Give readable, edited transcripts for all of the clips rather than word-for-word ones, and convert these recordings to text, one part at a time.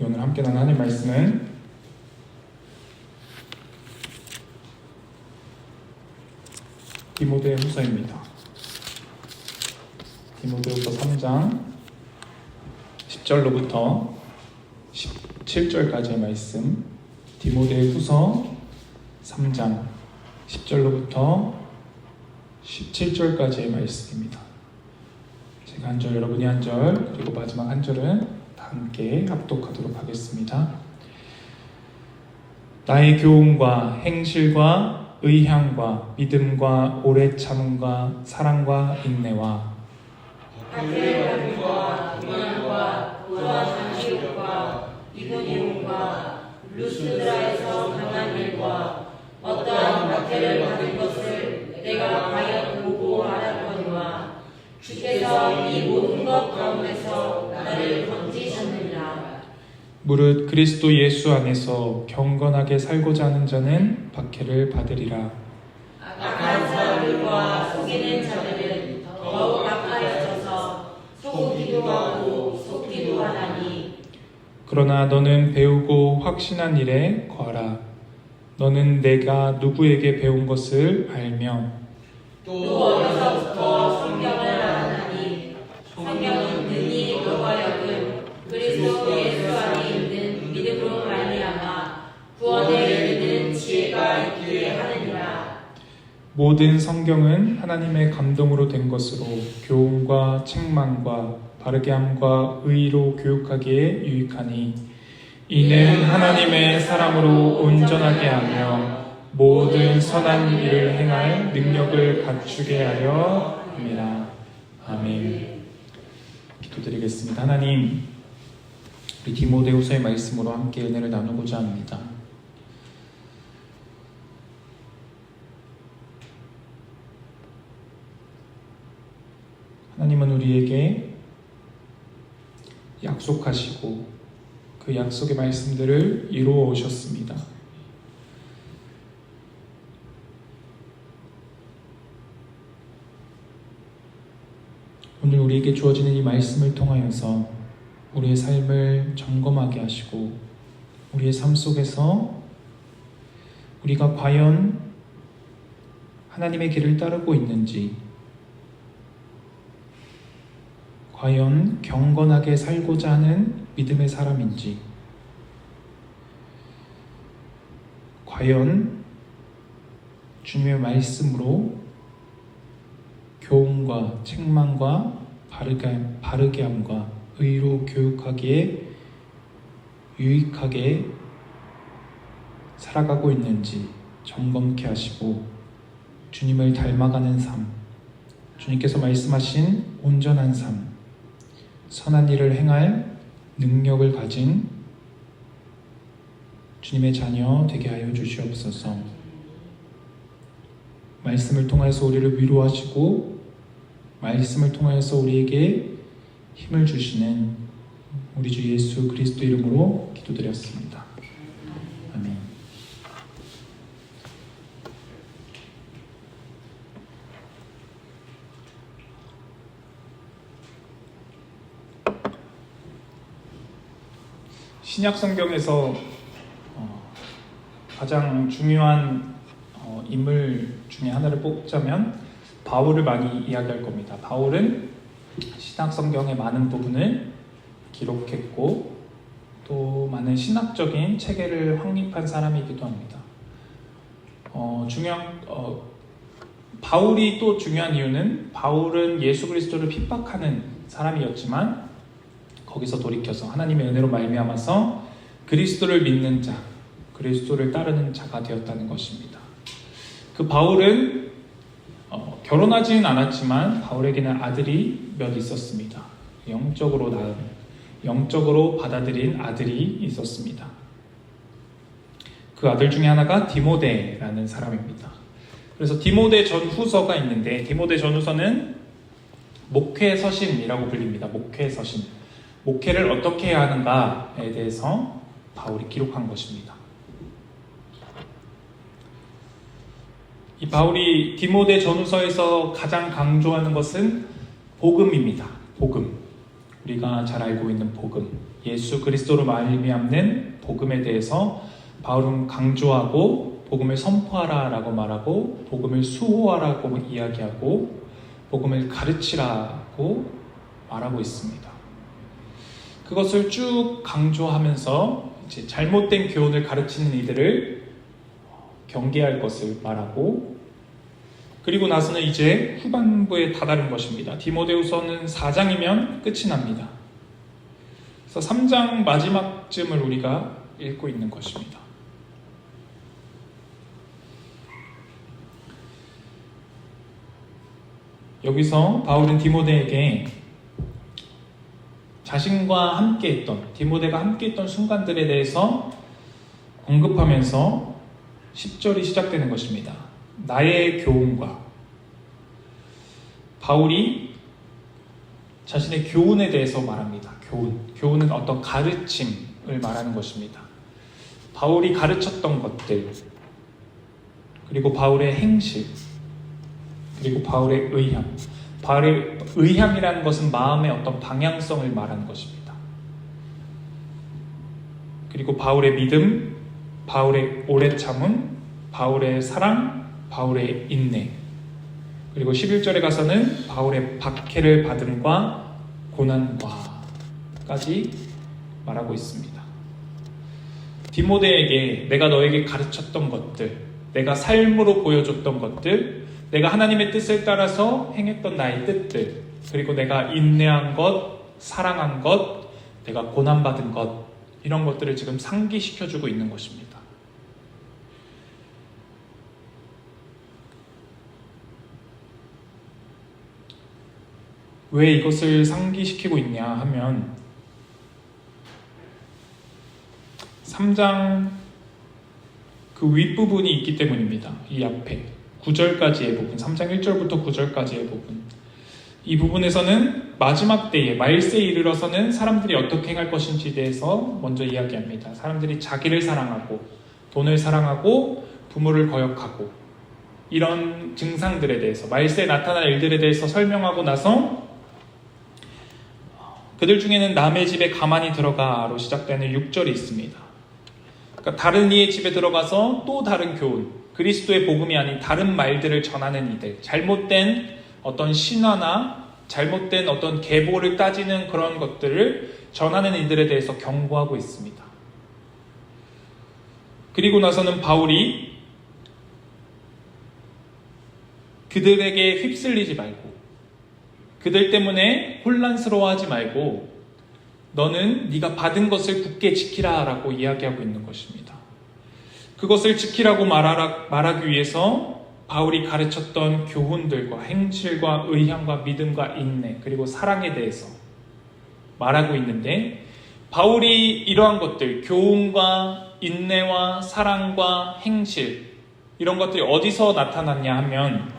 오늘 함께 나눌 하나님 말씀은 디모데후서입니다. 디모데후서 3장 10절로부터 17절까지의 말씀, 디모데후서 3장 10절로부터 17절까지의 말씀입니다. 제가 한 절, 여러분이 한 절, 그리고 마지막 한 절은 다 함께 합독하도록 하겠습니다. 나의 교훈과 행실과 의향과 믿음과 오래 참음과 사랑과 인내와 박해의 받음과 고난과 부와 장시욕과 이고니움과 루스드라에서 당한 일과 어떠한 박해를 받은 것을 내가 과연 보고 알았거니와 주께서 이 모든 것 가운데서 나를 건지셨느니라. 무릇 그리스도 예수 안에서 경건하게 살고자 하는 자는 박해를 받으리라. 악한 사람들과 속이는 자들은 더욱 악하여져서 속이기도 하고 속기도 하나니. 그러나 너는 배우고 확신한 일에 거하라. 너는 내가 누구에게 배운 것을 알며 또 어려서부터 성경을 알았나니 성경은 능히 너와 하여금 그리스도 예수 안에 있는 믿음으로 말미암아 구원에 이르는 지혜가 있게 하느니라. 모든 성경은 하나님의 감동으로 된 것으로 교훈과 책망과 바르게 함과 의로 교육하기에 유익하니 이는 하나님의 사람으로 온전하게 하며 모든 선한 일을 행할 능력을 갖추게 하려 함이라. 아멘. 기도드리겠습니다. 하나님, 우리 디모데후서의 말씀으로 함께 은혜를 나누고자 합니다. 하나님은 우리에게 약속하시고 그 약속의 말씀들을 이루어 오셨습니다. 오늘 우리에게 주어지는 이 말씀을 통하여서 우리의 삶을 점검하게 하시고 우리의 삶 속에서 우리가 과연 하나님의 길을 따르고 있는지, 과연 경건하게 살고자 하는 믿음의 사람인지, 과연 주님의 말씀으로 교훈과 책망과 바르게 함과 의로 교육하기에 유익하게 살아가고 있는지 점검케 하시고 주님을 닮아가는 삶, 주님께서 말씀하신 온전한 삶, 선한 일을 행할 능력을 가진 주님의 자녀 되게 하여 주시옵소서. 말씀을 통해서 우리를 위로하시고 말씀을 통해서 우리에게 힘을 주시는 우리 주 예수 그리스도 이름으로 기도드렸습니다. 아멘. 신약 성경에서 가장 중요한 인물 중에 하나를 뽑자면 바울을 많이 이야기할 겁니다. 바울은 신약 성경의 많은 부분을 기록했고 또 많은 신학적인 체계를 확립한 사람이기도 합니다. 바울이 또 중요한 이유는 바울은 예수 그리스도를 핍박하는 사람이었지만 거기서 돌이켜서 하나님의 은혜로 말미암아서 그리스도를 믿는 자, 그리스도를 따르는 자가 되었다는 것입니다. 그 바울은 결혼하지는 않았지만 바울에게는 아들이 몇 있었습니다. 영적으로 낳은, 영적으로 받아들인 아들이 있었습니다. 그 아들 중에 하나가 디모데라는 사람입니다. 그래서 디모데 전후서가 있는데 디모데 전후서는 목회서신이라고 불립니다. 목회서신. 목회를 어떻게 해야 하는가에 대해서 바울이 기록한 것입니다. 이 바울이 디모데 전후서에서 가장 강조하는 것은 복음입니다. 복음. 우리가 잘 알고 있는 복음. 예수 그리스도로 말미암는 복음에 대해서 바울은 강조하고 복음을 선포하라라고 말하고 복음을 수호하라고 이야기하고 복음을 가르치라고 말하고 있습니다. 그것을 쭉 강조하면서 이제 잘못된 교훈을 가르치는 이들을 경계할 것을 말하고, 그리고 나서는 이제 후반부에 다다른 것입니다. 디모데후서는 4장이면 끝이 납니다. 그래서 3장 마지막쯤을 우리가 읽고 있는 것입니다. 여기서 바울은 디모데에게 자신과 함께했던, 디모데가 함께했던 순간들에 대해서 언급하면서 10절이 시작되는 것입니다. 나의 교훈과, 바울이 자신의 교훈에 대해서 말합니다. 교훈은 어떤 가르침을 말하는 것입니다. 바울이 가르쳤던 것들, 그리고 바울의 행실, 그리고 바울의 의향. 바울의 의향이라는 것은 마음의 어떤 방향성을 말하는 것입니다. 그리고 바울의 믿음, 바울의 오래 참음, 바울의 사랑, 바울의 인내. 그리고 11절에 가서는 바울의 박해를 받음과 고난과까지 말하고 있습니다. 디모데에게 내가 너에게 가르쳤던 것들, 내가 삶으로 보여줬던 것들, 내가 하나님의 뜻을 따라서 행했던 나의 뜻들, 그리고 내가 인내한 것, 사랑한 것, 내가 고난받은 것, 이런 것들을 지금 상기시켜주고 있는 것입니다. 왜 이것을 상기시키고 있냐 하면 3장 그 윗부분이 있기 때문입니다. 이 앞에 9절까지의 부분, 3장 1절부터 9절까지의 부분, 이 부분에서는 마지막 때에 말세에 이르러서는 사람들이 어떻게 행할 것인지에 대해서 먼저 이야기합니다. 사람들이 자기를 사랑하고 돈을 사랑하고 부모를 거역하고 이런 증상들에 대해서, 말세에 나타날 일들에 대해서 설명하고 나서 그들 중에는 남의 집에 가만히 들어가로 시작되는 6절이 있습니다. 그러니까 다른 이의 집에 들어가서 또 다른 교훈, 그리스도의 복음이 아닌 다른 말들을 전하는 이들, 잘못된 어떤 신화나 잘못된 어떤 계보를 따지는 그런 것들을 전하는 이들에 대해서 경고하고 있습니다. 그리고 나서는 바울이 그들에게 휩쓸리지 말고, 그들 때문에 혼란스러워하지 말고 너는 네가 받은 것을 굳게 지키라 라고 이야기하고 있는 것입니다. 그것을 지키라고 말하기 위해서 바울이 가르쳤던 교훈들과 행실과 의향과 믿음과 인내, 그리고 사랑에 대해서 말하고 있는데, 바울이 이러한 것들, 교훈과 인내와 사랑과 행실, 이런 것들이 어디서 나타났냐 하면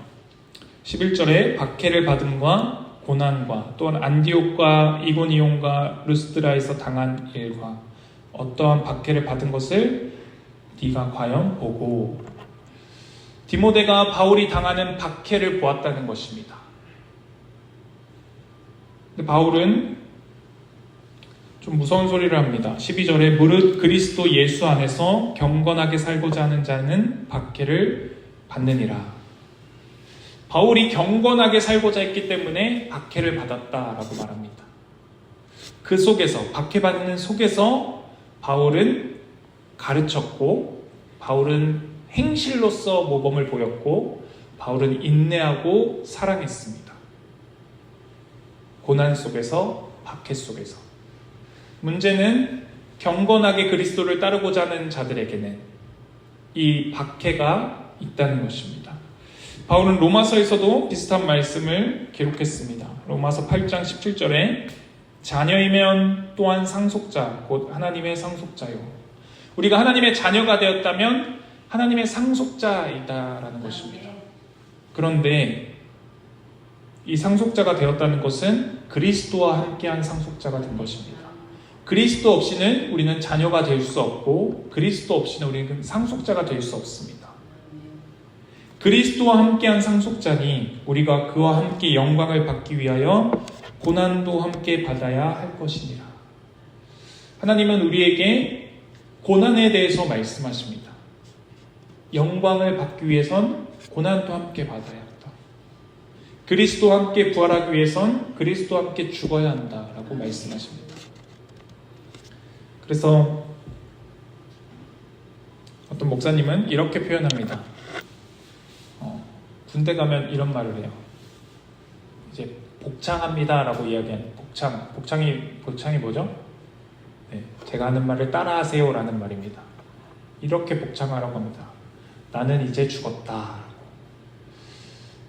11절에 박해를 받음과 고난과, 또한 안디옥과 이고니온과 루스드라에서 당한 일과, 어떠한 박해를 받은 것을 네가 과연 보고, 디모데가 바울이 당하는 박해를 보았다는 것입니다. 근데 바울은 좀 무서운 소리를 합니다. 12절에 무릇 그리스도 예수 안에서 경건하게 살고자 하는 자는 박해를 받느니라. 바울이 경건하게 살고자 했기 때문에 박해를 받았다라고 말합니다. 그 속에서, 박해받는 속에서 바울은 가르쳤고, 바울은 행실로서 모범을 보였고, 바울은 인내하고 사랑했습니다. 고난 속에서, 박해 속에서. 문제는 경건하게 그리스도를 따르고자 하는 자들에게는 이 박해가 있다는 것입니다. 바울은 로마서에서도 비슷한 말씀을 기록했습니다. 로마서 8장 17절에 자녀이면 또한 상속자, 곧 하나님의 상속자요. 우리가 하나님의 자녀가 되었다면 하나님의 상속자이다라는 것입니다. 그런데 이 상속자가 되었다는 것은 그리스도와 함께한 상속자가 된 것입니다. 그리스도 없이는 우리는 자녀가 될 수 없고, 그리스도 없이는 우리는 상속자가 될 수 없습니다. 그리스도와 함께한 상속자니 우리가 그와 함께 영광을 받기 위하여 고난도 함께 받아야 할 것이니라. 하나님은 우리에게 고난에 대해서 말씀하십니다. 영광을 받기 위해선 고난도 함께 받아야 한다. 그리스도와 함께 부활하기 위해선 그리스도와 함께 죽어야 한다라고 말씀하십니다. 그래서 어떤 목사님은 이렇게 표현합니다. 군대 가면 이런 말을 해요. 이제 복창합니다라고 이야기하는 복창이 뭐죠? 네, 제가 하는 말을 따라하세요라는 말입니다. 이렇게 복창하라고 합니다. 나는 이제 죽었다.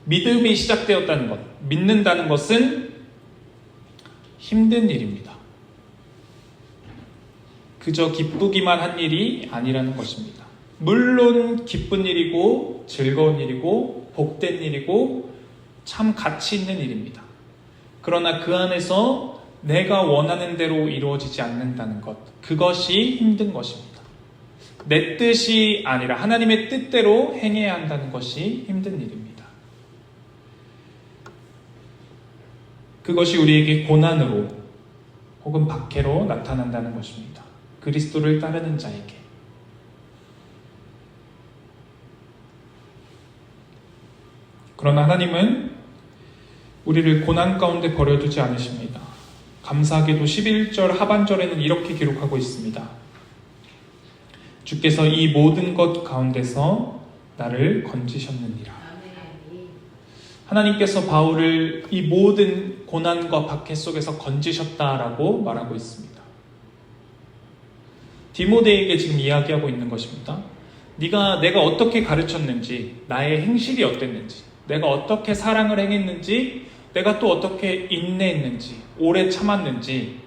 믿음이 시작되었다는 것, 믿는다는 것은 힘든 일입니다. 그저 기쁘기만 한 일이 아니라는 것입니다. 물론 기쁜 일이고 즐거운 일이고 복된 일이고 참 가치 있는 일입니다. 그러나 그 안에서 내가 원하는 대로 이루어지지 않는다는 것, 그것이 힘든 것입니다. 내 뜻이 아니라 하나님의 뜻대로 행해야 한다는 것이 힘든 일입니다. 그것이 우리에게 고난으로 혹은 박해로 나타난다는 것입니다. 그리스도를 따르는 자에게. 그러나 하나님은 우리를 고난 가운데 버려두지 않으십니다. 감사하게도 11절 하반절에는 이렇게 기록하고 있습니다. 주께서 이 모든 것 가운데서 나를 건지셨느니라. 하나님께서 바울을 이 모든 고난과 박해 속에서 건지셨다라고 말하고 있습니다. 디모데에게 지금 이야기하고 있는 것입니다. 내가 어떻게 가르쳤는지, 나의 행실이 어땠는지, 내가 어떻게 사랑을 행했는지, 내가 또 어떻게 인내했는지, 오래 참았는지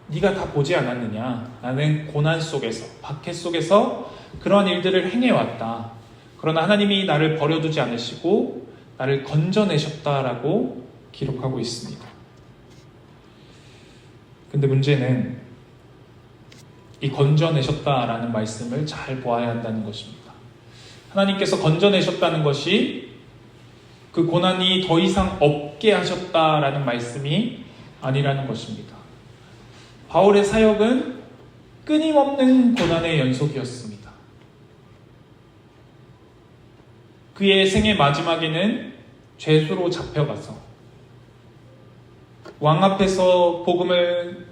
네가 다 보지 않았느냐? 나는 고난 속에서, 박해 속에서 그러한 일들을 행해왔다. 그러나 하나님이 나를 버려두지 않으시고 나를 건져내셨다라고 기록하고 있습니다. 근데 문제는 이 건져내셨다라는 말씀을 잘 보아야 한다는 것입니다. 하나님께서 건져내셨다는 것이 그 고난이 더 이상 없게 하셨다라는 말씀이 아니라는 것입니다. 바울의 사역은 끊임없는 고난의 연속이었습니다. 그의 생의 마지막에는 죄수로 잡혀가서 왕 앞에서 복음을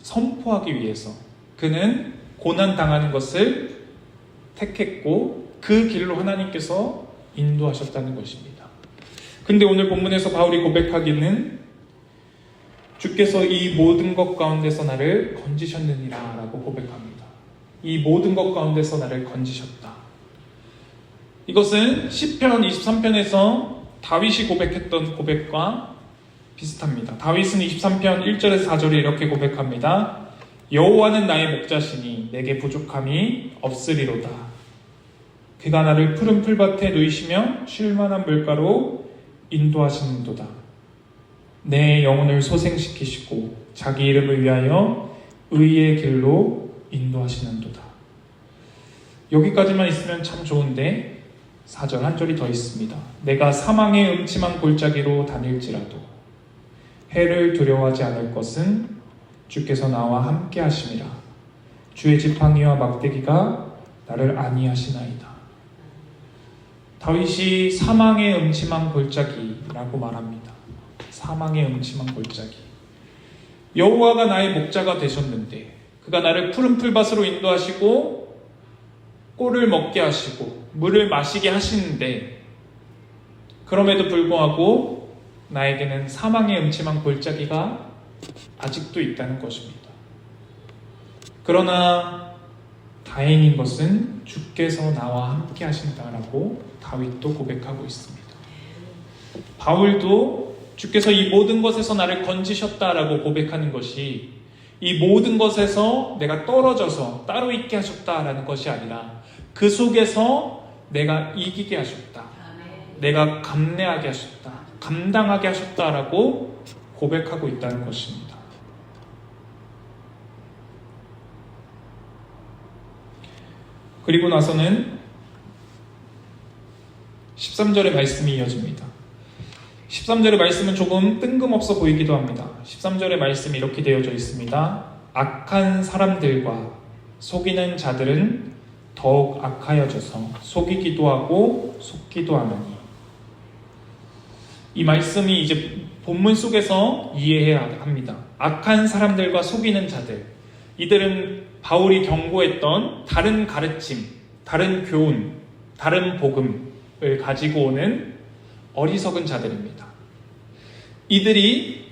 선포하기 위해서 그는 고난당하는 것을 택했고 그 길로 하나님께서 인도하셨다는 것입니다. 근데 오늘 본문에서 바울이 고백하기는 주께서 이 모든 것 가운데서 나를 건지셨느니라 라고 고백합니다. 이 모든 것 가운데서 나를 건지셨다. 이것은 시편 23편에서 다윗이 고백했던 고백과 비슷합니다. 다윗은 23편 1절에서 4절에 이렇게 고백합니다. 여호와는 나의 목자시니 내게 부족함이 없으리로다. 그가 나를 푸른 풀밭에 누이시며 쉴 만한 물가로 인도하시는도다. 내 영혼을 소생시키시고 자기 이름을 위하여 의의 길로 인도하시는도다. 여기까지만 있으면 참 좋은데 4절 한 절이 더 있습니다. 내가 사망의 음침한 골짜기로 다닐지라도 해를 두려워하지 않을 것은 주께서 나와 함께 하심이라. 주의 지팡이와 막대기가 나를 안위하시나이다. 다윗이 사망의 음침한 골짜기라고 말합니다. 사망의 음침한 골짜기. 여호와가 나의 목자가 되셨는데 그가 나를 푸른 풀밭으로 인도하시고 꿀을 먹게 하시고 물을 마시게 하시는데 그럼에도 불구하고 나에게는 사망의 음침한 골짜기가 아직도 있다는 것입니다. 그러나 다행인 것은 주께서 나와 함께 하신다라고 다윗도 고백하고 있습니다. 바울도 주께서 이 모든 것에서 나를 건지셨다라고 고백하는 것이 이 모든 것에서 내가 떨어져서 따로 있게 하셨다라는 것이 아니라 그 속에서 내가 이기게 하셨다. 내가 감내하게 하셨다. 감당하게 하셨다라고 고백하고 있다는 것입니다. 그리고 나서는 13절의 말씀이 이어집니다. 13절의 말씀은 조금 뜬금없어 보이기도 합니다. 13절의 말씀이 이렇게 되어져 있습니다. 악한 사람들과 속이는 자들은 더욱 악하여져서 속이기도 하고 속기도 하느니. 이 말씀이 이제 본문 속에서 이해해야 합니다. 악한 사람들과 속이는 자들, 이들은 바울이 경고했던 다른 가르침, 다른 교훈, 다른 복음을 가지고 오는 어리석은 자들입니다. 이들이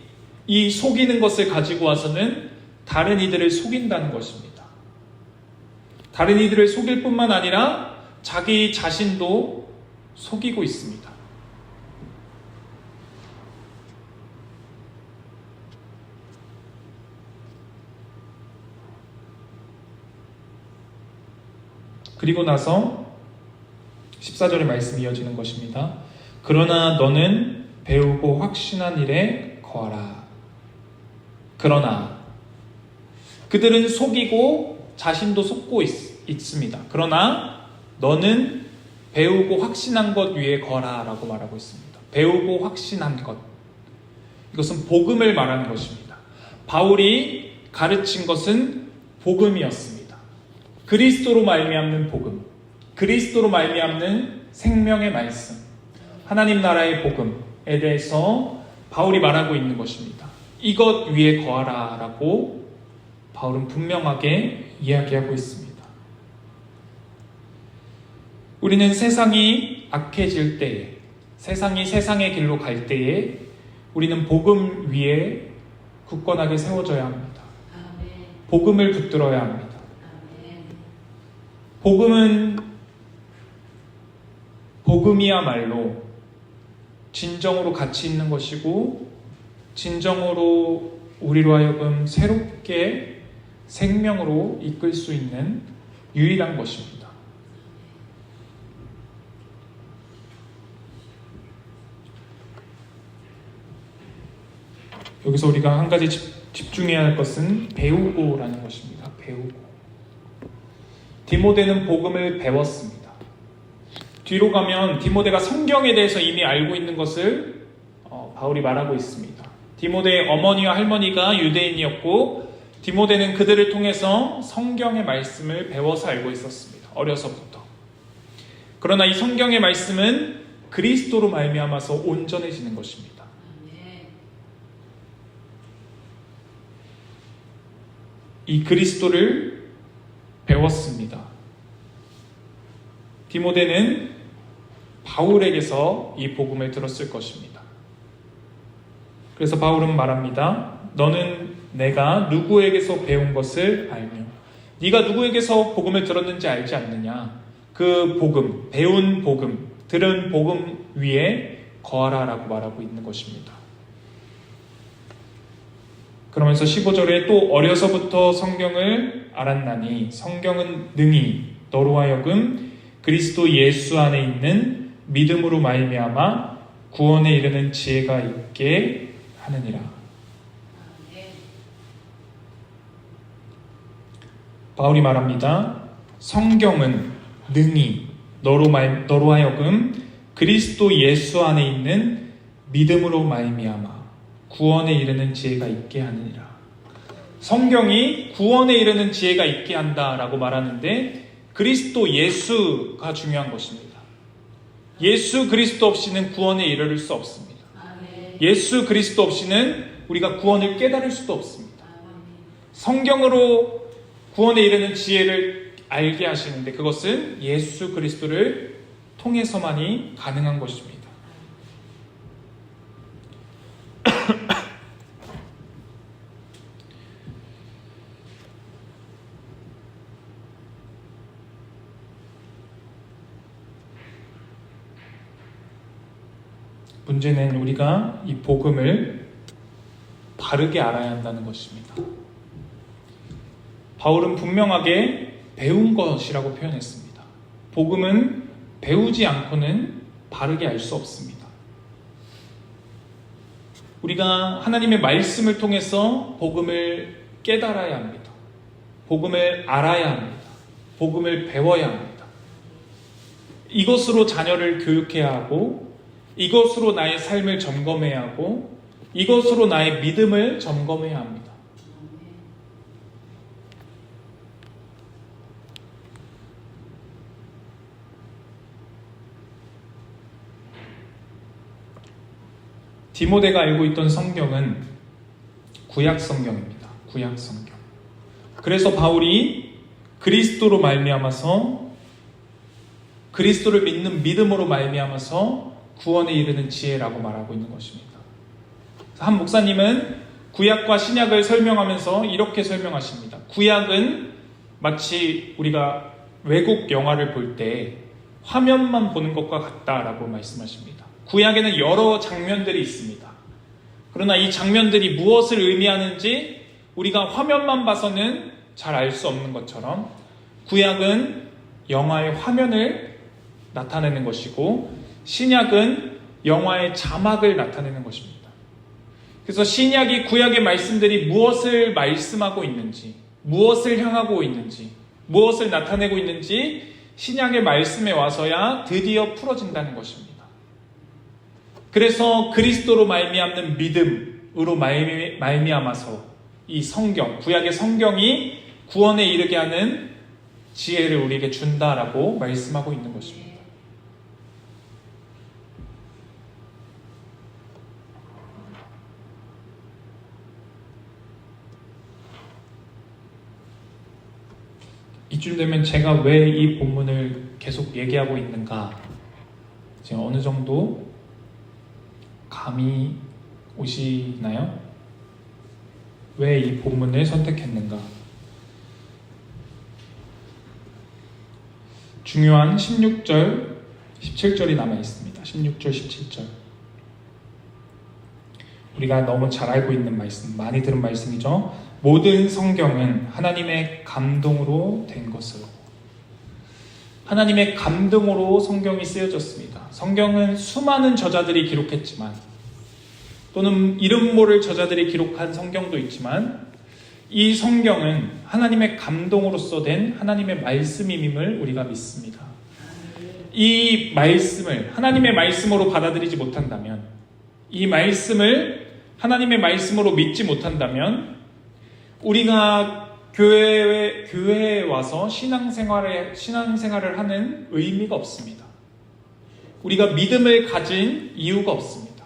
이 속이는 것을 가지고 와서는 다른 이들을 속인다는 것입니다. 다른 이들을 속일 뿐만 아니라 자기 자신도 속이고 있습니다. 그리고 나서 14절의 말씀이 이어지는 것입니다. 그러나 너는 배우고 확신한 일에 거하라. 그러나 그들은 속이고 자신도 속고 있습니다. 그러나 너는 배우고 확신한 것 위에 거하라 라고 말하고 있습니다. 배우고 확신한 것. 이것은 복음을 말하는 것입니다. 바울이 가르친 것은 복음이었습니다. 그리스도로 말미암는 복음, 그리스도로 말미암는 생명의 말씀, 하나님 나라의 복음에 대해서 바울이 말하고 있는 것입니다. 이것 위에 거하라 라고 바울은 분명하게 이야기하고 있습니다. 우리는 세상이 악해질 때에, 세상이 세상의 길로 갈 때에 우리는 복음 위에 굳건하게 세워져야 합니다. 복음을 붙들어야 합니다. 복음이야말로 진정으로 가치 있는 것이고 진정으로 우리로 하여금 새롭게 생명으로 이끌 수 있는 유일한 것입니다. 여기서 우리가 한 가지 집중해야 할 것은 배우고라는 것입니다. 배우고. 디모데는 복음을 배웠습니다. 뒤로 가면 디모데가 성경에 대해서 이미 알고 있는 것을 바울이 말하고 있습니다. 디모데의 어머니와 할머니가 유대인이었고 디모데는 그들을 통해서 성경의 말씀을 배워서 알고 있었습니다. 어려서부터. 그러나 이 성경의 말씀은 그리스도로 말미암아서 온전해지는 것입니다. 이 그리스도를 배웠습니다. 디모데는 바울에게서 이 복음을 들었을 것입니다. 그래서 바울은 말합니다. 너는 내가 누구에게서 배운 것을 알며 네가 누구에게서 복음을 들었는지 알지 않느냐. 그 복음, 배운 복음, 들은 복음 위에 거하라 라고 말하고 있는 것입니다. 그러면서 15절에 또 어려서부터 성경을 알았나니 성경은 능히 너로 하여금 그리스도 예수 안에 있는 믿음으로 말미암아 구원에 이르는 지혜가 있게 하느니라. 바울이 말합니다. 성경은 능히 너로 하여금 그리스도 예수 안에 있는 믿음으로 말미암아 구원에 이르는 지혜가 있게 하느니라. 성경이 구원에 이르는 지혜가 있게 한다라고 말하는데 그리스도 예수가 중요한 것입니다. 예수 그리스도 없이는 구원에 이르를 수 없습니다. 예수 그리스도 없이는 우리가 구원을 깨달을 수도 없습니다. 성경으로 구원에 이르는 지혜를 알게 하시는데 그것은 예수 그리스도를 통해서만이 가능한 것입니다. 문제는 우리가 이 복음을 바르게 알아야 한다는 것입니다. 바울은 분명하게 배운 것이라고 표현했습니다. 복음은 배우지 않고는 바르게 알 수 없습니다. 우리가 하나님의 말씀을 통해서 복음을 깨달아야 합니다. 복음을 알아야 합니다. 복음을 배워야 합니다. 이것으로 자녀를 교육해야 하고 이것으로 나의 삶을 점검해야 하고 이것으로 나의 믿음을 점검해야 합니다. 디모데가 알고 있던 성경은 구약 성경입니다. 구약 성경. 그래서 바울이 그리스도로 말미암아서, 그리스도를 믿는 믿음으로 말미암아서 구원에 이르는 지혜라고 말하고 있는 것입니다. 한 목사님은 구약과 신약을 설명하면서 이렇게 설명하십니다. 구약은 마치 우리가 외국 영화를 볼 때 화면만 보는 것과 같다라고 말씀하십니다. 구약에는 여러 장면들이 있습니다. 그러나 이 장면들이 무엇을 의미하는지 우리가 화면만 봐서는 잘 알 수 없는 것처럼 구약은 영화의 화면을 나타내는 것이고 신약은 영화의 자막을 나타내는 것입니다. 그래서 신약이 구약의 말씀들이 무엇을 말씀하고 있는지, 무엇을 향하고 있는지, 무엇을 나타내고 있는지 신약의 말씀에 와서야 드디어 풀어진다는 것입니다. 그래서 그리스도로 말미암는 믿음으로 말미암아서 이 성경, 구약의 성경이 구원에 이르게 하는 지혜를 우리에게 준다라고 말씀하고 있는 것입니다. 이쯤 되면 제가 왜 이 본문을 계속 얘기하고 있는가, 지금 어느 정도 감이 오시나요? 왜 이 본문을 선택했는가? 중요한 16절, 17절이 남아 있습니다. 16절, 17절. 우리가 너무 잘 알고 있는 말씀, 많이 들은 말씀이죠. 모든 성경은 하나님의 감동으로 된 것으로. 하나님의 감동으로 성경이 쓰여졌습니다. 성경은 수많은 저자들이 기록했지만, 또는 이름 모를 저자들이 기록한 성경도 있지만, 이 성경은 하나님의 감동으로서 된 하나님의 말씀임을 우리가 믿습니다. 이 말씀을 하나님의 말씀으로 받아들이지 못한다면, 이 말씀을 하나님의 말씀으로 믿지 못한다면 우리가 교회에 와서 신앙생활을 하는 의미가 없습니다. 우리가 믿음을 가진 이유가 없습니다.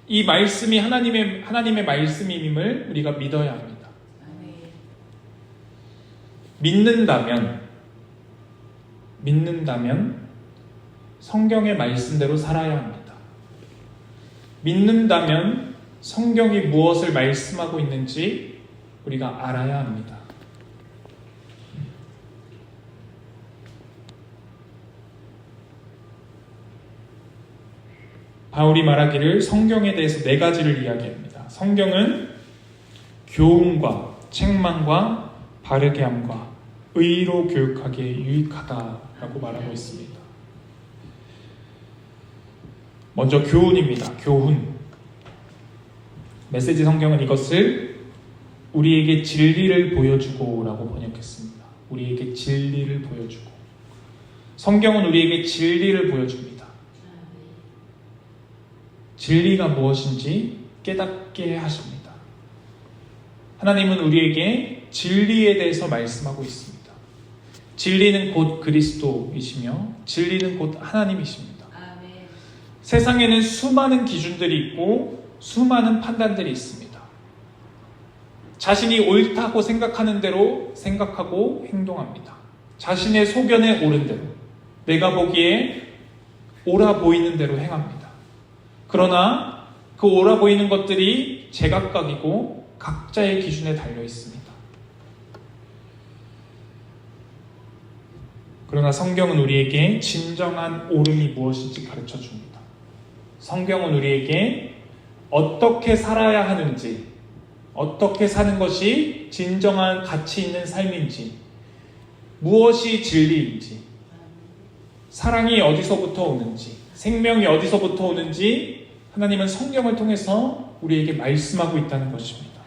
이 말씀이 하나님의 말씀임을 우리가 믿어야 합니다. 믿는다면 성경의 말씀대로 살아야 합니다. 믿는다면 성경이 무엇을 말씀하고 있는지 우리가 알아야 합니다. 바울이 말하기를 성경에 대해서 4가지를 이야기합니다. 성경은 교훈과 책망과 바르게 함과 의로 교육하기에 유익하다라고 말하고 있습니다. 먼저 교훈입니다. 교훈. 메시지 성경은 이것을 우리에게 진리를 보여주고 라고 번역했습니다. 우리에게 진리를 보여주고. 성경은 우리에게 진리를 보여줍니다. 진리가 무엇인지 깨닫게 하십니다. 하나님은 우리에게 진리에 대해서 말씀하고 있습니다. 진리는 곧 그리스도이시며 진리는 곧 하나님이십니다. 아멘. 세상에는 수많은 기준들이 있고 수많은 판단들이 있습니다. 자신이 옳다고 생각하는 대로 생각하고 행동합니다. 자신의 소견에 옳은 대로, 내가 보기에 옳아 보이는 대로 행합니다. 그러나 그 옳아 보이는 것들이 제각각이고 각자의 기준에 달려 있습니다. 그러나 성경은 우리에게 진정한 옳음이 무엇인지 가르쳐 줍니다. 성경은 우리에게 어떻게 살아야 하는지, 어떻게 사는 것이 진정한 가치 있는 삶인지, 무엇이 진리인지, 사랑이 어디서부터 오는지, 생명이 어디서부터 오는지 하나님은 성경을 통해서 우리에게 말씀하고 있다는 것입니다.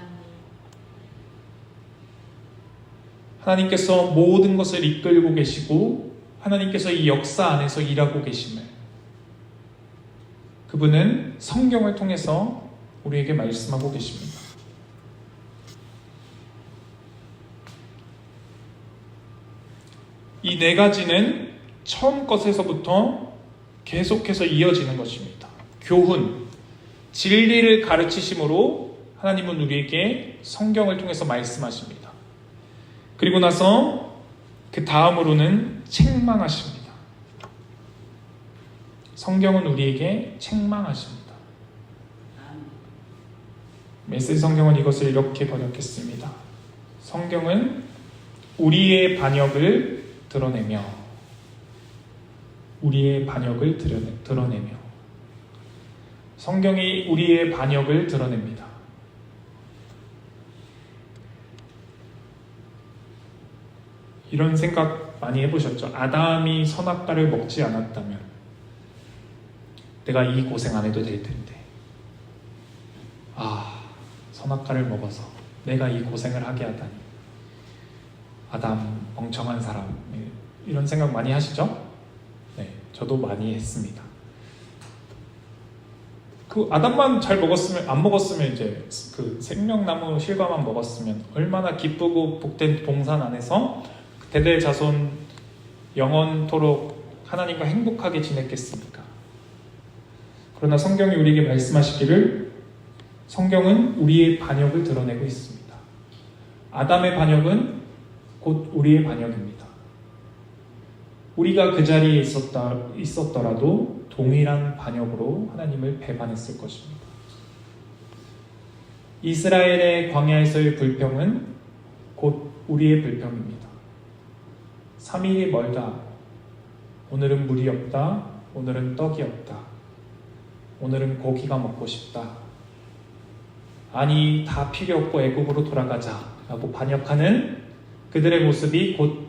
하나님께서 모든 것을 이끌고 계시고 하나님께서 이 역사 안에서 일하고 계심을, 그분은 성경을 통해서 우리에게 말씀하고 계십니다. 이 4가지는 처음 것에서부터 계속해서 이어지는 것입니다. 교훈, 진리를 가르치심으로 하나님은 우리에게 성경을 통해서 말씀하십니다. 그리고 나서 그 다음으로는 책망하십니다. 성경은 우리에게 책망하십니다. 메시지 성경은 이것을 이렇게 번역했습니다. 성경은 우리의 반역을 드러내며 성경이 우리의 반역을 드러냅니다. 이런 생각 많이 해보셨죠? 아담이 선악과를 먹지 않았다면 내가 이 고생 안 해도 될 텐데, 선악과를 먹어서 내가 이 고생을 하게 하다니, 아담 멍청한 사람, 이런 생각 많이 하시죠? 네, 저도 많이 했습니다. 그 아담만 잘 먹었으면, 안 먹었으면, 이제 그 생명나무 실과만 먹었으면 얼마나 기쁘고 복된 동산 안에서 대대자손 영원토록 하나님과 행복하게 지냈겠습니까? 그러나 성경이 우리에게 말씀하시기를, 성경은 우리의 반역을 드러내고 있습니다. 아담의 반역은 곧 우리의 반역입니다. 우리가 그 자리에 있었더라도 동일한 반역으로 하나님을 배반했을 것입니다. 이스라엘의 광야에서의 불평은 곧 우리의 불평입니다. 3일이 멀다. 오늘은 물이 없다. 오늘은 떡이 없다. 오늘은 고기가 먹고 싶다. 아니, 다 필요 없고 애국으로 돌아가자 라고 반역하는 그들의 모습이 곧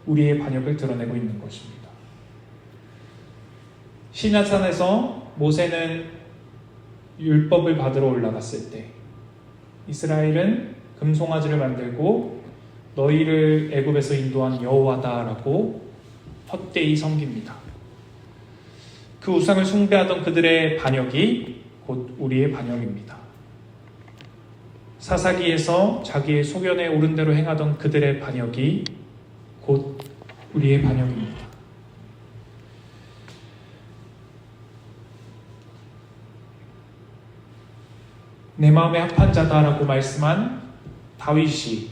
우리의 반역을 드러내고 있는 것입니다. 시내산에서 모세는 율법을 받으러 올라갔을 때 이스라엘은 금송아지를 만들고 너희를 애굽에서 인도한 여호와다라고 헛되이 섬깁니다. 그 우상을 숭배하던 그들의 반역이 곧 우리의 반역입니다. 사사기에서 자기의 소견에 옳은 대로 행하던 그들의 반역이 곧 우리의 반역입니다. 내 마음에 합한 자다라고 말씀한 다윗이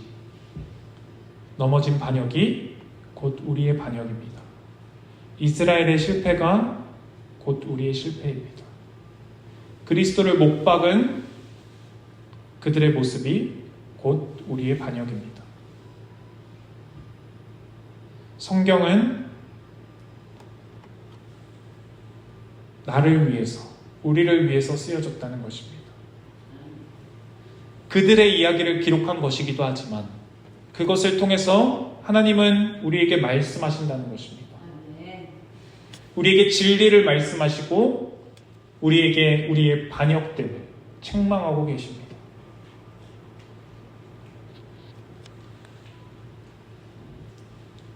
넘어진 반역이 곧 우리의 반역입니다. 이스라엘의 실패가 곧 우리의 실패입니다. 그리스도를 못 박은 그들의 모습이 곧 우리의 반역입니다. 성경은 나를 위해서, 우리를 위해서 쓰여졌다는 것입니다. 그들의 이야기를 기록한 것이기도 하지만 그것을 통해서 하나님은 우리에게 말씀하신다는 것입니다. 우리에게 진리를 말씀하시고 우리에게 우리의 반역됨을 책망하고 계십니다.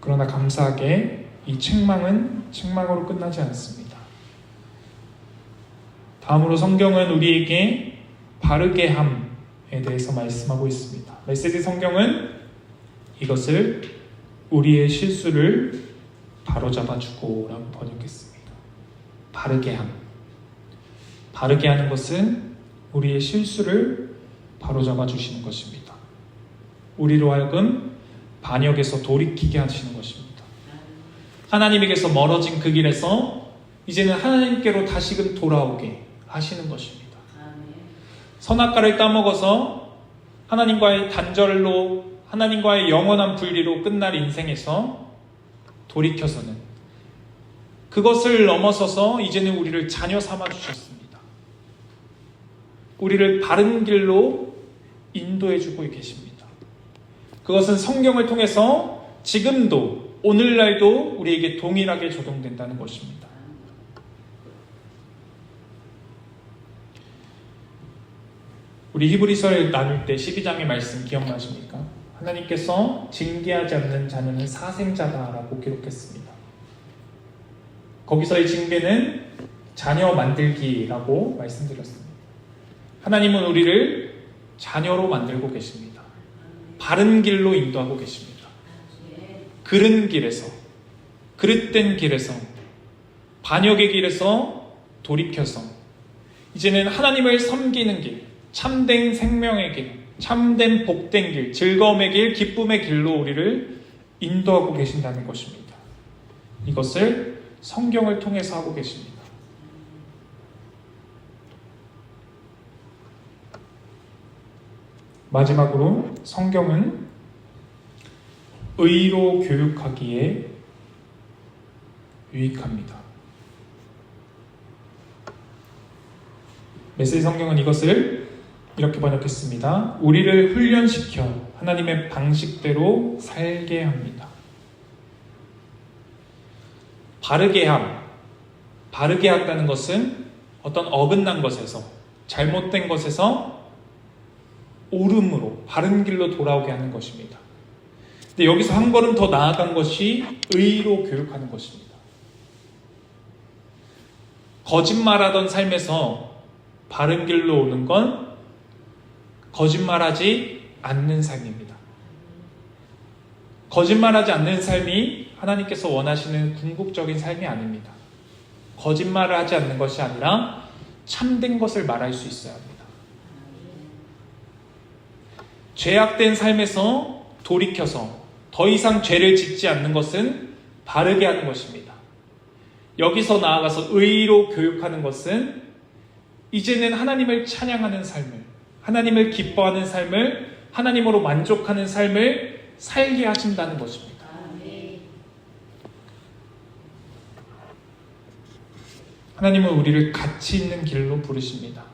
그러나 감사하게 이 책망은 책망으로 끝나지 않습니다. 다음으로 성경은 우리에게 바르게 함에 대해서 말씀하고 있습니다. 메시지 성경은 이것을 우리의 실수를 바로잡아주고 라고 번역했습니다. 바르게 함. 바르게 하는 것은 우리의 실수를 바로잡아주시는 것입니다. 우리로 하여금 반역에서 돌이키게 하시는 것입니다. 하나님에게서 멀어진 그 길에서 이제는 하나님께로 다시금 돌아오게 하시는 것입니다. 선악과를 따먹어서 하나님과의 단절로, 하나님과의 영원한 분리로 끝날 인생에서 돌이켜서는 그것을 넘어서서 이제는 우리를 자녀 삼아 주셨습니다. 우리를 바른 길로 인도해 주고 계십니다. 그것은 성경을 통해서 지금도, 오늘날도 우리에게 동일하게 적용된다는 것입니다. 우리 히브리서를 나눌 때 12장의 말씀 기억나십니까? 하나님께서 징계하지 않는 자녀는 사생자다라고 기록했습니다. 거기서의 징계는 자녀 만들기라고 말씀드렸습니다. 하나님은 우리를 자녀로 만들고 계십니다. 바른 길로 인도하고 계십니다. 그른 길에서, 그릇된 길에서, 반역의 길에서 돌이켜서 이제는 하나님을 섬기는 길, 참된 생명의 길, 참된 복된 길, 즐거움의 길, 기쁨의 길로 우리를 인도하고 계신다는 것입니다. 이것을 성경을 통해서 하고 계십니다. 마지막으로 성경은 의로 교육하기에 유익합니다. 메시지 성경은 이것을 이렇게 번역했습니다. 우리를 훈련시켜 하나님의 방식대로 살게 합니다. 바르게 한다는 것은 어떤 어긋난 것에서, 잘못된 것에서 옳음으로, 바른 길로 돌아오게 하는 것입니다. 근데 여기서 한 걸음 더 나아간 것이 의로 교육하는 것입니다. 거짓말하던 삶에서 바른 길로 오는 건 거짓말하지 않는 삶입니다. 거짓말하지 않는 삶이 하나님께서 원하시는 궁극적인 삶이 아닙니다. 거짓말을 하지 않는 것이 아니라 참된 것을 말할 수 있어야 합니다. 죄악된 삶에서 돌이켜서 더 이상 죄를 짓지 않는 것은 바르게 하는 것입니다. 여기서 나아가서 의로 교육하는 것은 이제는 하나님을 찬양하는 삶을, 하나님을 기뻐하는 삶을, 하나님으로 만족하는 삶을 살게 하신다는 것입니다. 하나님은 우리를 가치 있는 길로 부르십니다.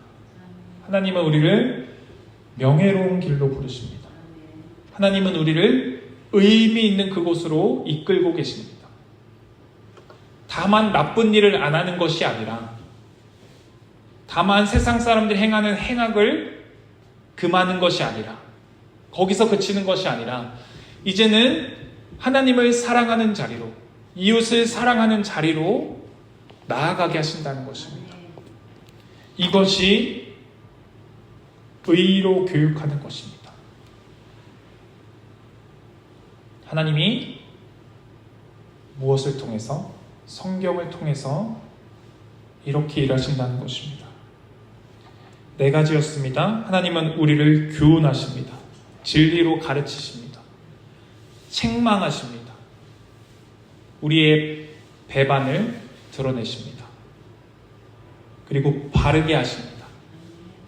하나님은 우리를 명예로운 길로 부르십니다. 하나님은 우리를 의미 있는 그곳으로 이끌고 계십니다. 다만 나쁜 일을 안 하는 것이 아니라, 다만 세상 사람들이 행하는 행악을 금하는 것이 아니라, 거기서 그치는 것이 아니라, 이제는 하나님을 사랑하는 자리로, 이웃을 사랑하는 자리로 나아가게 하신다는 것입니다. 이것이 의로 교육하는 것입니다. 하나님이 무엇을 통해서? 성경을 통해서 이렇게 일하신다는 것입니다. 네 가지였습니다. 하나님은 우리를 교훈하십니다. 진리로 가르치십니다. 책망하십니다. 우리의 배반을 드러내십니다. 그리고 바르게 하십니다.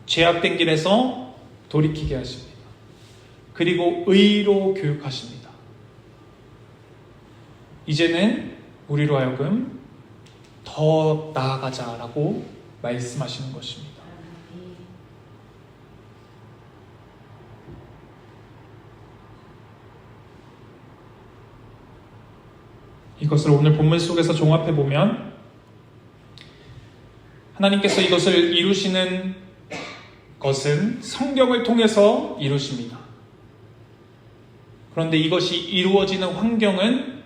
죄악된 길에서 돌이키게 하십니다. 그리고 의로 교육하십니다. 이제는 우리로 하여금 더 나아가자라고 말씀하시는 것입니다. 이것을 오늘 본문 속에서 종합해 보면 하나님께서 이것을 이루시는 것은 성경을 통해서 이루십니다. 그런데 이것이 이루어지는 환경은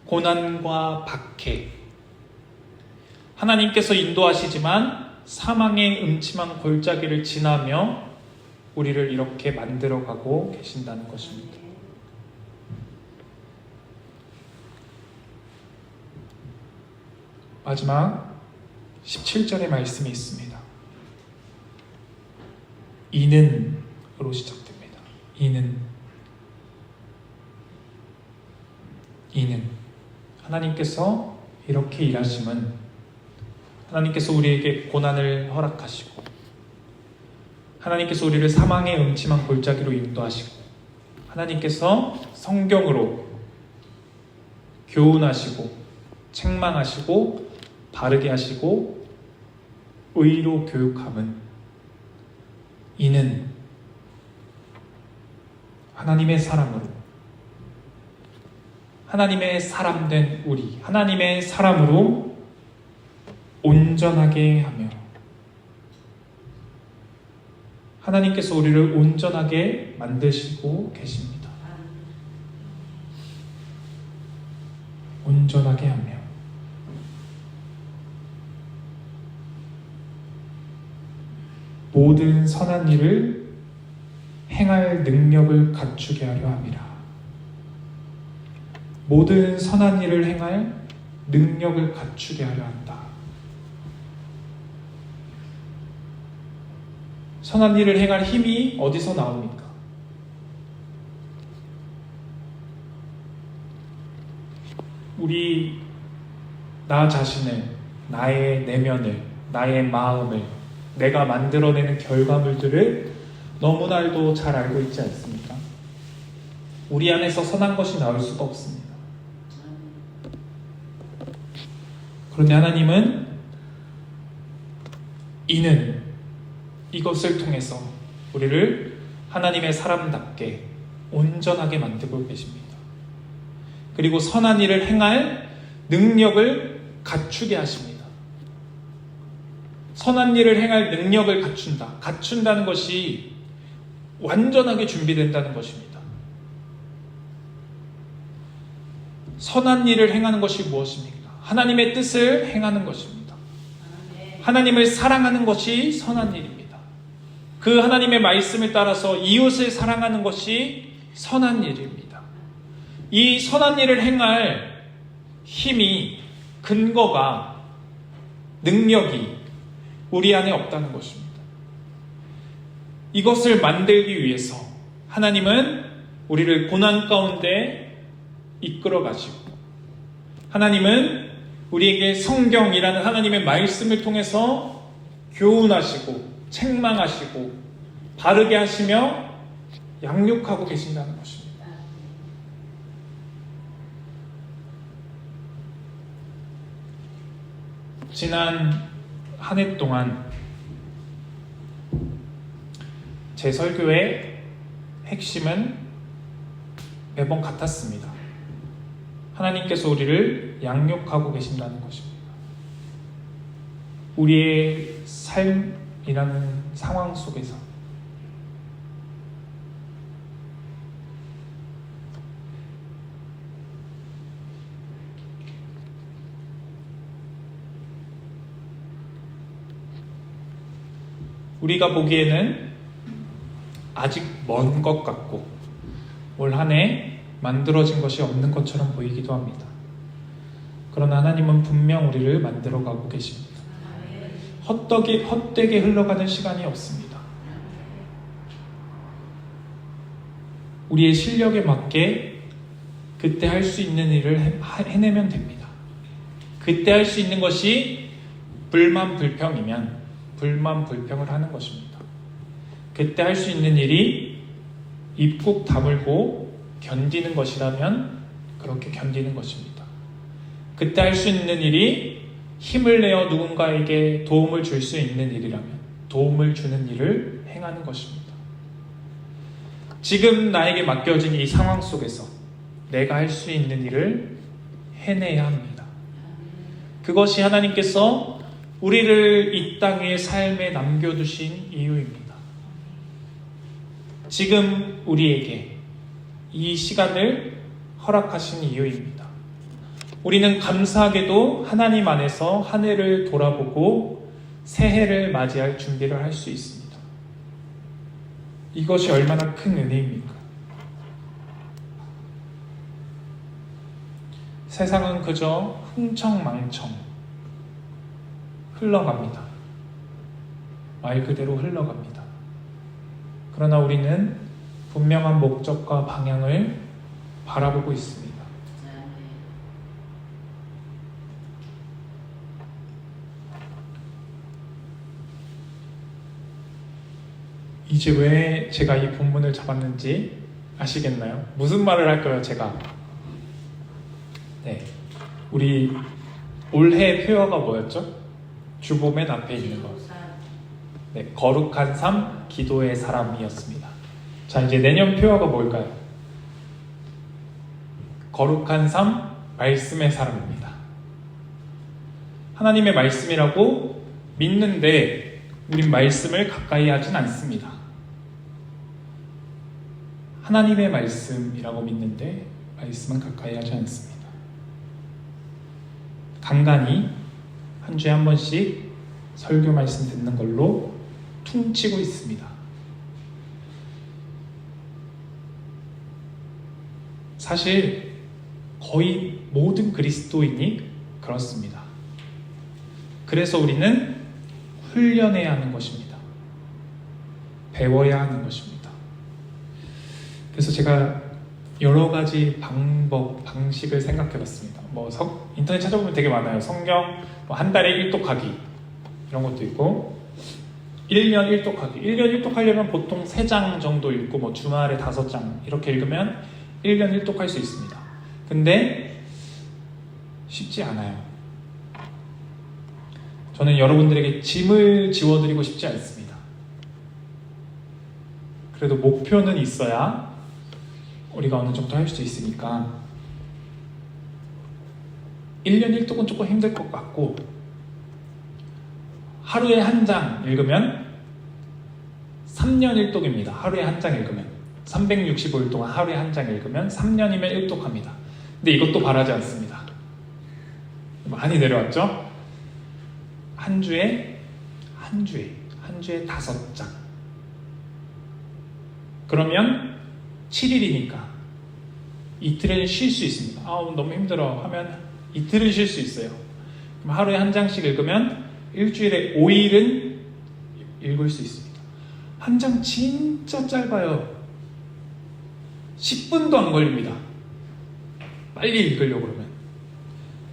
고난과 박해, 하나님께서 인도하시지만 사망의 음침한 골짜기를 지나며 우리를 이렇게 만들어가고 계신다는 것입니다. 마지막 17절의 말씀이 있습니다. 이는으로 시작됩니다. 이는 하나님께서 이렇게 일하심은, 하나님께서 우리에게 고난을 허락하시고, 하나님께서 우리를 사망의 음침한 골짜기로 인도하시고, 하나님께서 성경으로 교훈하시고 책망하시고 바르게 하시고 의로 교육함은, 이는 하나님의 사람으로, 하나님의 사람된 우리, 하나님의 사람으로 온전하게 하며, 하나님께서 우리를 온전하게 만드시고 계십니다. 온전하게 하며 모든 선한 일을 행할 능력을 갖추게 하려 함이라. 모든 선한 일을 행할 능력을 갖추게 하려 한다. 선한 일을 행할 힘이 어디서 나옵니까? 우리 나 자신을, 나의 내면을, 나의 마음을, 내가 만들어내는 결과물들을 너무나도 잘 알고 있지 않습니까? 우리 안에서 선한 것이 나올 수가 없습니다. 그런데 하나님은 이것을 통해서 우리를 하나님의 사람답게 온전하게 만들고 계십니다. 그리고 선한 일을 행할 능력을 갖추게 하십니다. 선한 일을 행할 능력을 갖춘다는 것이 완전하게 준비된다는 것입니다. 선한 일을 행하는 것이 무엇입니까? 하나님의 뜻을 행하는 것입니다. 하나님을 사랑하는 것이 선한 일입니다. 그 하나님의 말씀을 따라서 이웃을 사랑하는 것이 선한 일입니다. 이 선한 일을 행할 힘이, 근거가, 능력이 우리 안에 없다는 것입니다. 이것을 만들기 위해서 하나님은 우리를 고난 가운데 이끌어 가시고, 하나님은 우리에게 성경이라는 하나님의 말씀을 통해서 교훈하시고 책망하시고 바르게 하시며 양육하고 계신다는 것입니다. 지난 한 해 동안 제 설교의 핵심은 매번 같았습니다. 하나님께서 우리를 양육하고 계신다는 것입니다. 우리의 삶이라는 상황 속에서 우리가 보기에는 아직 먼 것 같고 올 한 해 만들어진 것이 없는 것처럼 보이기도 합니다. 그러나 하나님은 분명 우리를 만들어가고 계십니다. 헛되게 흘러가는 시간이 없습니다. 우리의 실력에 맞게 그때 할 수 있는 일을 해내면 됩니다. 그때 할 수 있는 것이 불만불평이면 불만불평을 하는 것입니다. 그때 할 수 있는 일이 입국 다물고 견디는 것이라면 그렇게 견디는 것입니다. 그때 할 수 있는 일이 힘을 내어 누군가에게 도움을 줄 수 있는 일이라면 도움을 주는 일을 행하는 것입니다. 지금 나에게 맡겨진 이 상황 속에서 내가 할 수 있는 일을 해내야 합니다. 그것이 하나님께서 우리를 이 땅의 삶에 남겨두신 이유입니다. 지금 우리에게 이 시간을 허락하신 이유입니다. 우리는 감사하게도 하나님 안에서 한 해를 돌아보고 새해를 맞이할 준비를 할 수 있습니다. 이것이 얼마나 큰 은혜입니까? 세상은 그저 흥청망청 흘러갑니다. 말 그대로 흘러갑니다. 그러나 우리는 분명한 목적과 방향을 바라보고 있습니다. 이제 왜 제가 이 본문을 잡았는지 아시겠나요? 무슨 말을 할까요, 제가? 네, 우리 올해 표어가 뭐였죠? 주보 맨 앞에 있는 것. 네, 거룩한 삶, 기도의 사람이었습니다. 자, 이제 내년 표어가 뭘까요? 거룩한 삶, 말씀의 사람입니다. 하나님의 말씀이라고 믿는데 우린 말씀을 가까이 하진 않습니다. 하나님의 말씀이라고 믿는데 말씀은 가까이 하지 않습니다. 간간히 한 주에 한 번씩 설교 말씀 듣는 걸로 퉁치고 있습니다. 사실 거의 모든 그리스도인이 그렇습니다. 그래서 우리는 훈련해야 하는 것입니다. 배워야 하는 것입니다. 그래서 제가 여러 가지 방식을 생각해 봤습니다. 인터넷 찾아보면 되게 많아요. 성경 한 달에 1독하기 이런 것도 있고 1년 1독하기. 1년 1독하려면 보통 3장 정도 읽고 주말에 5장 이렇게 읽으면 1년 1독할 수 있습니다. 근데 쉽지 않아요. 저는 여러분들에게 짐을 지워드리고 싶지 않습니다. 그래도 목표는 있어야 우리가 어느 정도 할 수 있으니까 1년 1독은 조금 힘들 것 같고 하루에 한 장 읽으면 3년 1독입니다. 하루에 한 장 읽으면 365일 동안 하루에 한 장 읽으면 3년이면 1독합니다. 근데 이것도 바라지 않습니다. 많이 내려왔죠? 한 주에 5장. 그러면 7일이니까 이틀은 쉴 수 있습니다. 너무 힘들어 하면 이틀은 쉴 수 있어요. 그럼 하루에 한 장씩 읽으면 일주일에 5일은 읽을 수 있습니다. 한 장 진짜 짧아요. 10분도 안 걸립니다. 빨리 읽으려고 그러면.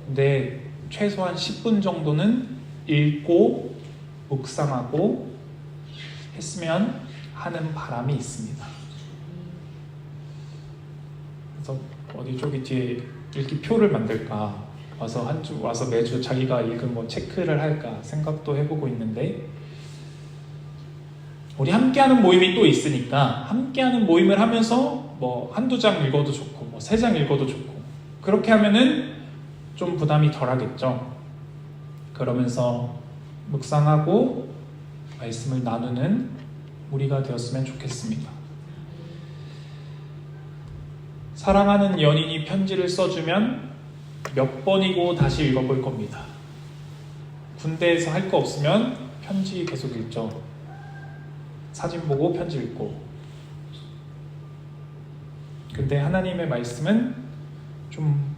근데 최소한 10분 정도는 읽고 묵상하고 했으면 하는 바람이 있습니다. 그래서 어디 저기 뒤에 읽기 표를 만들까, 와서 매주 자기가 읽은 체크를 할까 생각도 해보고 있는데, 우리 함께하는 모임이 또 있으니까 함께하는 모임을 하면서 한두 장 읽어도 좋고 3장 읽어도 좋고 그렇게 하면은 좀 부담이 덜하겠죠. 그러면서 묵상하고 말씀을 나누는 우리가 되었으면 좋겠습니다. 사랑하는 연인이 편지를 써주면 몇 번이고 다시 읽어볼 겁니다. 군대에서 할 거 없으면 편지 계속 읽죠. 사진 보고 편지 읽고. 근데 하나님의 말씀은 좀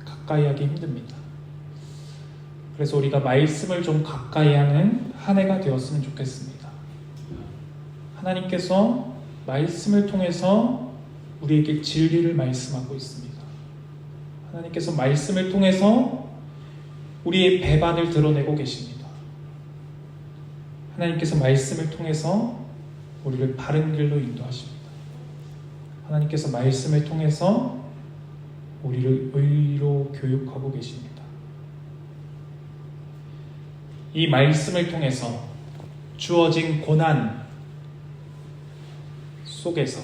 가까이 하기 힘듭니다. 그래서 우리가 말씀을 좀 가까이 하는 한 해가 되었으면 좋겠습니다. 하나님께서 말씀을 통해서 우리에게 진리를 말씀하고 있습니다. 하나님께서 말씀을 통해서 우리의 배반을 드러내고 계십니다. 하나님께서 말씀을 통해서 우리를 바른 길로 인도하십니다. 하나님께서 말씀을 통해서 우리를 의로 교육하고 계십니다. 이 말씀을 통해서 주어진 고난 속에서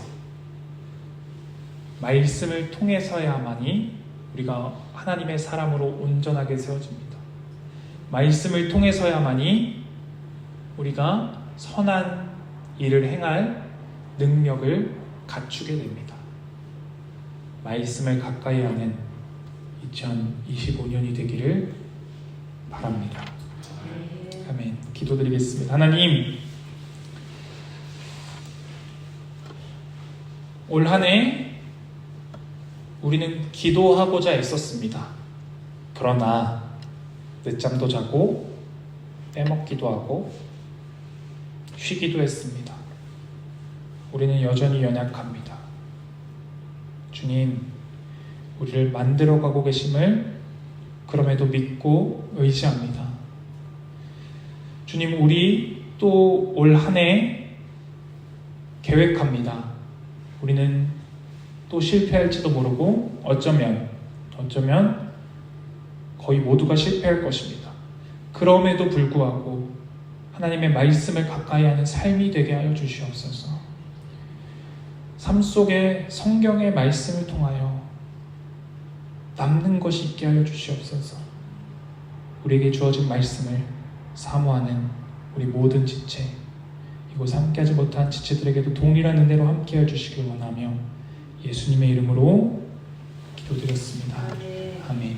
말씀을 통해서야만이 우리가 하나님의 사람으로 온전하게 세워집니다. 말씀을 통해서야만이 우리가 선한 일을 행할 능력을 갖추게 됩니다. 말씀을 가까이 하는 2025년이 되기를 바랍니다. 아멘. 기도드리겠습니다. 하나님, 올 한 해 우리는 기도하고자 애썼습니다. 그러나 늦잠도 자고 빼먹기도 하고 쉬기도 했습니다. 우리는 여전히 연약합니다. 주님, 우리를 만들어가고 계심을 그럼에도 믿고 의지합니다. 주님, 우리 또 올 한 해 계획합니다. 우리는 또 실패할지도 모르고 어쩌면 거의 모두가 실패할 것입니다. 그럼에도 불구하고 하나님의 말씀을 가까이 하는 삶이 되게 하여 주시옵소서. 삶 속에 성경의 말씀을 통하여 남는 것이 있게 하여 주시옵소서. 우리에게 주어진 말씀을 사모하는 우리 모든 지체, 이곳 함께하지 못한 지체들에게도 동일한 은혜로 함께해 주시길 원하며 예수님의 이름으로 기도드렸습니다. 아멘.